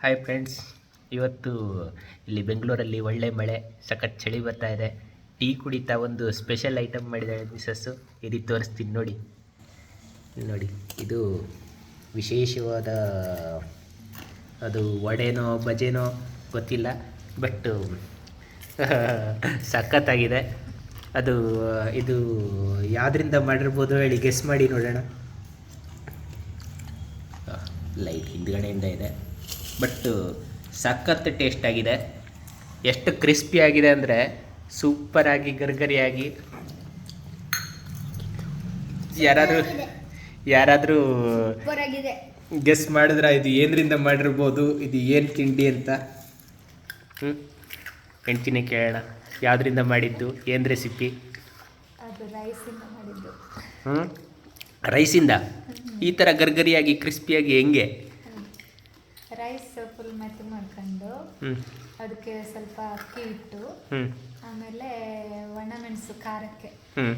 Hi friends, ಇವತ್ತು ಇಲ್ಲಿ ಬೆಂಗಳೂರಲ್ಲಿ ಒಳ್ಳೆ ಮಳೆ, ಸಖತ್ ಚಳಿ ಬರ್ತಾ ಇದೆ. ಟೀ ಕುಡಿತಾ ಒಂದು ಸ್ಪೆಷಲ್ ಐಟಮ್ ಮಾಡಿದ್ದಾಳೆ ಮಿಸಸ್ಸು. ಇದು ತೋರಿಸ್ತೀನಿ ನೋಡಿ. ನೋಡಿ, ಇದು ವಿಶೇಷವಾದ ಅದು ವಡೆನೋ ಬಜೆನೋ ಗೊತ್ತಿಲ್ಲ, ಬಟ್ ಸಖತ್ತಾಗಿದೆ. ಅದು ಇದು ಯಾವುದರಿಂದ ಮಾಡಿರ್ಬೋದು ಹೇಳಿ, ಗೆಸ್ ಮಾಡಿ ನೋಡೋಣ. ಲೈಟ್ ಹಿಂದ್ಗಡೆಯಿಂದ ಇದೆ, ಬಟ್ ಸಖತ್ ಟೇಸ್ಟ್ ಆಗಿದೆ. ಎಷ್ಟು ಕ್ರಿಸ್ಪಿ ಆಗಿದೆ ಅಂದರೆ ಸೂಪರಾಗಿ ಗರ್ಗರಿಯಾಗಿ. ಯಾರಾದರೂ ಗೆಸ್ ಮಾಡಿದ್ರೆ ಇದು ಏನರಿಂದ ಮಾಡಿರ್ಬೋದು, ಇದು ಏನು ತಿಂಡಿ ಅಂತ? ಹೆಂಡ್ತಿನೇ ಕೇಳೋಣ, ಯಾವುದರಿಂದ ಮಾಡಿದ್ದು, ಏನು ರೆಸಿಪಿ? ರೈಸಿಂದ ಈ ಥರ ಗರ್ಗರಿಯಾಗಿ ಕ್ರಿಸ್ಪಿಯಾಗಿ ಹೆಂಗೆ? ರೈಸ್ ಫುಲ್ ಮೆತ್ತಗೆ ಮಾಡ್ಕೊಂಡು ಅದಕ್ಕೆ ಸ್ವಲ್ಪ ಅಕ್ಕಿ ಇಟ್ಟು, ಆಮೇಲೆ ಒಣಮೆಣಸು ಖಾರಕ್ಕೆ,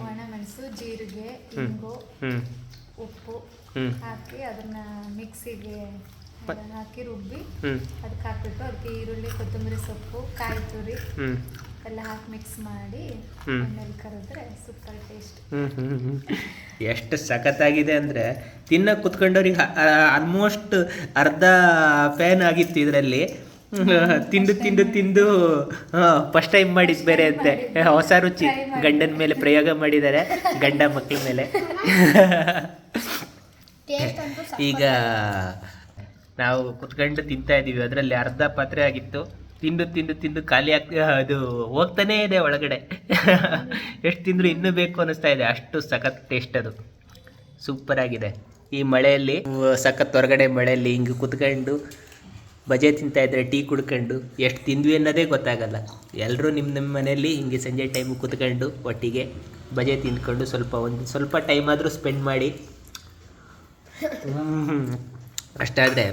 ಒಣಮೆಣಸು, ಜೀರಿಗೆ, ಇಂಗು, ಉಪ್ಪು ಹಾಕಿ ಅದನ್ನ ಮಿಕ್ಸಿಗೆ ಹಾಕಿ ರುಬ್ಬಿ ಅದಕ್ಕೆ ಹಾಕ್ಬಿಟ್ಟು ಅದಕ್ಕೆ ಈರುಳ್ಳಿ, ಕೊತ್ತಂಬರಿ ಸೊಪ್ಪು, ಕಾಯಿ ತುರಿ ಎಲ್ಲ ಹಾಕಿ ಮಿಕ್ಸ್ ಮಾಡಿ ಆಮೇಲೆ ಕರೆದ್ರೆ ಸೂಪರ್ ಟೇಸ್ಟ್. ಎಷ್ಟು ಸಖತ್ತಾಗಿದೆ ಅಂದರೆ ತಿನ್ನಕ್ಕೆ ಕುತ್ಕೊಂಡವ್ರಿಗೆ ಆಲ್ಮೋಸ್ಟ್ ಅರ್ಧ ಫ್ಯಾನ್ ಆಗಿತ್ತು ಇದರಲ್ಲಿ. ತಿಂದು ಫಸ್ಟ್ ಟೈಮ್ ಮಾಡಿದ್ದು ಬೇರೆ ಅಂತೆ, ಹೊಸ ರುಚಿ. ಗಂಡನ ಮೇಲೆ ಪ್ರಯೋಗ ಮಾಡಿದ್ದಾರೆ, ಗಂಡ ಮಕ್ಕಳ ಮೇಲೆ. ಈಗ ನಾವು ಕುತ್ಕೊಂಡು ತಿಂತಾ ಇದ್ದೀವಿ, ಅದರಲ್ಲಿ ಅರ್ಧ ಪಾತ್ರೆ ಆಗಿತ್ತು. ತಿಂದು ಖಾಲಿ ಅದು ಹೋಗ್ತಾನೇ ಇದೆ ಒಳಗಡೆ. ಎಷ್ಟು ತಿಂದರೂ ಇನ್ನೂ ಬೇಕು ಅನ್ನಿಸ್ತಾ ಇದೆ, ಅಷ್ಟು ಸಖತ್ ಟೇಸ್ಟ್. ಅದು ಸೂಪರ್ ಆಗಿದೆ. ಈ ಮಳೆಯಲ್ಲಿ, ಸಖತ್ ಹೊರಗಡೆ ಮಳೆಯಲ್ಲಿ ಹಿಂಗೆ ಕುತ್ಕೊಂಡು ಬಜೆ ತಿಂತಾಯಿದ್ರೆ, ಟೀ ಕುಡ್ಕೊಂಡು ಎಷ್ಟು ತಿಂದ್ವಿ ಅನ್ನೋದೇ ಗೊತ್ತಾಗಲ್ಲ. ಎಲ್ಲರೂ ನಿಮ್ಮ ಮನೆಯಲ್ಲಿ ಹಿಂಗೆ ಸಂಜೆ ಟೈಮು ಕುತ್ಕೊಂಡು ಒಟ್ಟಿಗೆ ಬಜೆ ತಿಂದ್ಕೊಂಡು ಸ್ವಲ್ಪ ಟೈಮ್ ಆದರೂ ಸ್ಪೆಂಡ್ ಮಾಡಿ. ಅಷ್ಟಾದರೆ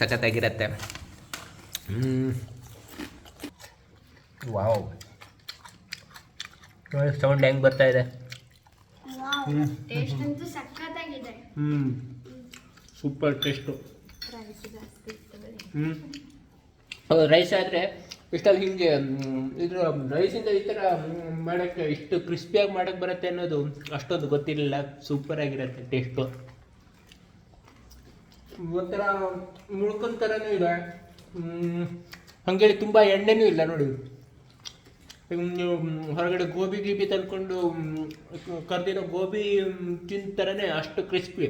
ಸಖತ್ತಾಗಿರತ್ತೆ. ವಾವ್, ಸೌಂಡ್ ಹೆಂಗೆ ಬರ್ತಾ ಇದೆ? Super taste. ರೈಸ್ ಆದರೆ ಇಷ್ಟಲ್ಲಿ ಹಿಂಗೆ ಇದು ರೈಸಿಂದ ಈ ಥರ ಮಾಡೋಕ್ಕೆ, ಇಷ್ಟು ಕ್ರಿಸ್ಪಿಯಾಗಿ ಮಾಡೋಕ್ಕೆ ಬರುತ್ತೆ ಅನ್ನೋದು ಅಷ್ಟೊಂದು ಗೊತ್ತಿರಲಿಲ್ಲ. ಸೂಪರಾಗಿರುತ್ತೆ ಟೇಸ್ಟು. ಒಂಥರ ಮುಳ್ಕೊಂಡ್ ಥರನೂ ಇದೆ, ಹಾಗೇಳಿ ತುಂಬ ಎಣ್ಣೆನೂ ಇಲ್ಲ. ನೋಡಿ, ನೀವು ಹೊರಗಡೆ ಗೋಬಿ ತಂದ್ಕೊಂಡು ಕರ್ದಿರೋ ಗೋಬಿ ತಿಂದ ಥರನೇ ಅಷ್ಟು ಕ್ರಿಸ್ಪಿ.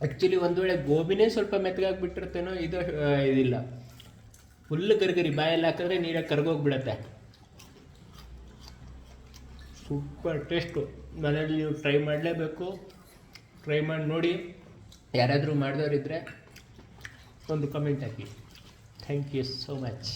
ಆ್ಯಕ್ಚುಲಿ ಒಂದು ವೇಳೆ ಗೋಬಿನೇ ಸ್ವಲ್ಪ ಮೆತ್ತಗಾಗಿಬಿಟ್ಟಿರ್ತೇನೋ, ಇದಿಲ್ಲ, ಫುಲ್ ಗರ್ಗರಿ. ಬಾಯಲ್ಲಿ ಹಾಕಿದ್ರೆ ನೀರಾಗಿ ಕರ್ಗೋಗ್ಬಿಡತ್ತೆ. Super taste. ಮನೇಲಿ ನೀವು ಟ್ರೈ ಮಾಡಲೇಬೇಕು. ಟ್ರೈ ಮಾಡಿ ನೋಡಿ. ಯಾರಾದರೂ ಮಾಡಿದವರಿದ್ದರೆ ಒಂದು ಕಮೆಂಟ್ ಹಾಕಿ. Thank you so much.